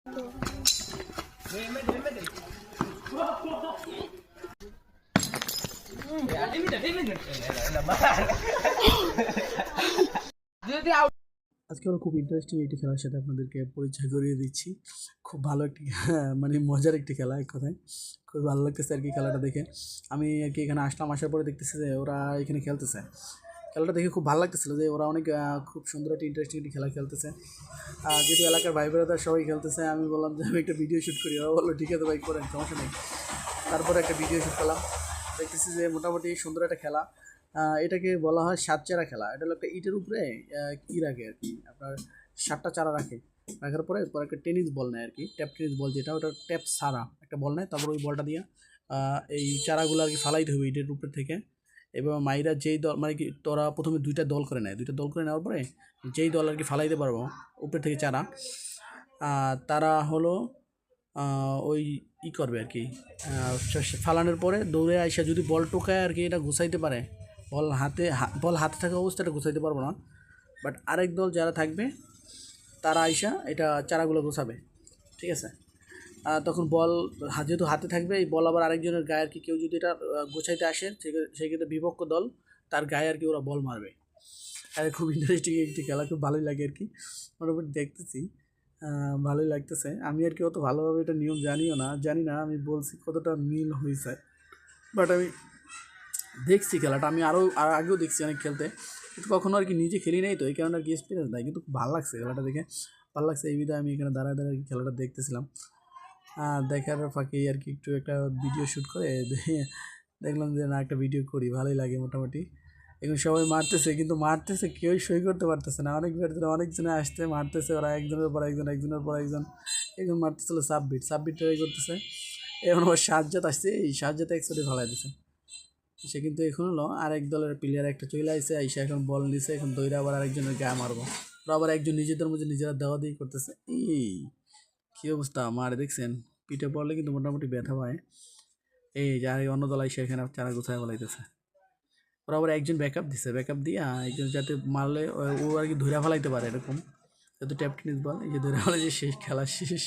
আজকে আমরা খুব ইন্টারেস্টিং একটি খেলার সাথে আপনাদেরকে পরিচয় করিয়ে দিচ্ছি। খুব ভালো একটি মানে মজার একটি খেলা, এক কথায় খুব ভালো লাগতেছে আর কি খেলাটা দেখে। আমি আর কি এখানে আসলাম, আসার পরে দেখতেছি যে ওরা এখানে খেলতেছে। খেলাটা দেখে খুব ভালো লাগতেছিলো যে ওরা অনেক খুব সুন্দর একটি ইন্টারেস্টিং একটি খেলা খেলতেছে। যেহেতু এলাকার ভাই বোনেরা সবাই খেলতেছে, আমি বললাম যে আমি একটা ভিডিও শ্যুট করি। ওরা বললো ঠিক আছে ভাই, করেন, সমস্যা নেই। তারপরে একটা ভিডিও শ্যুট করলাম। দেখতেছি যে মোটামুটি সুন্দর একটা খেলা। এটাকে বলা হয় সাত চারা খেলা। এটা হলো একটা ইটের উপরে কী রাখে আর কি, আপনার 7টা চারা রাখে। রাখার পরে এরপর একটা টেনিস বল নেয় আর কি, ট্যাপ টেনিস বল যেটা, ওটা ট্যাপ সারা একটা বল নেয়। তারপর ওই বলটা দিয়ে এই চারাগুলো আর কি ফালাইতে হবে ইটের উপর থেকে। এবং মাইরা যেই দল, মানে কি তোরা প্রথমে 2টা দল করে নেয়। 2টা দল করে নেওয়ার পরে যেই দল আর কি ফালাইতে পারবো উপর থেকে চারা, তারা হলো ওই করবে আর কি। ফালানোর পরে দৌড়ে আইসা যদি বল টোকায় আর কি, এটা ঘুষাইতে পারে। বল হাতে থাকা অবস্থাটা ঘুষাইতে পারবো না, বাট আরেক দল যারা থাকবে তারা আইসা এটা চারাগুলো ঘুষাবে, ঠিক আছে। তখন বল যেহেতু হাতে থাকবে, এই বল আবার আরেকজনের গায়ে আর কি, কেউ যদি এটা গোছাইতে আসে সেক্ষেত্রে বিপক্ষ দল তার গায়ে আর কি ওরা বল মারবে। আর খুব ইন্টারেস্টিং একটি খেলা, খুব ভালোই লাগে আর কি। মোটামুটি দেখতেছি ভালোই লাগতেছে। আমি আর কি অত ভালোভাবে এটা নিয়ম জানি না, আমি বলছি কতটা মিল হয়েছে, বাট আমি দেখছি খেলাটা। আমি আর আগেও দেখছি অনেক খেলতে, কিন্তু কখনো আর কি নিজে খেলি নাই, তো এই কারণে আর কি এক্সপিরিয়েন্স নাই। কিন্তু ভালো লাগছে খেলাটা দেখে, ভালো লাগছে। এই বিধায় আমি এখানে দাঁড়ায় আর কি খেলাটা দেখতেছিলাম। দেখার ফাঁকেই আর কি একটু একটা ভিডিও শ্যুট করে দেখলাম যে না, একটা ভিডিও করি, ভালোই লাগে মোটামুটি। এখন সবাই মারতেছে, কিন্তু কেউই সই করতে পারতেছে না। অনেকজনে আসতে মারতেছে, ওরা একজনের পর একজন এখন মারতেছিল। সাববিট ট্রাই করতেছে। এখন আবার সাজ্জাদ আসছে, এই সাজ্জাদ একসাথে ভালাই দিছে। সে কিন্তু এখন হলো আরেক দলের প্লেয়ার একটা চলে আসছে, আইসা এখন বল নিছে, এখন দইরা আবার আরেকজনের গায়ে মারবো। ওরা আবার একজন নিজেদের মধ্যে নিজেরা দেওয়া দিয়ে করতেছে। এই কী অবস্থা মারে, দেখছেন? পিঠে পড়লে কিন্তু মোটামুটি ব্যথা পায়। এই যার অন্য দল আইসা এখানে চারা গোছায় বলাইতেছে। ওরা আবার একজন ব্যাকআপ দিয়ে একজন যাতে মারলে ও আর কি ধরে ফেলাইতে পারে, এরকম। যেহেতু ট্যাপ টেনিস বল, এই যে ধরে ফেলে যে শেষ, খেলা শেষ।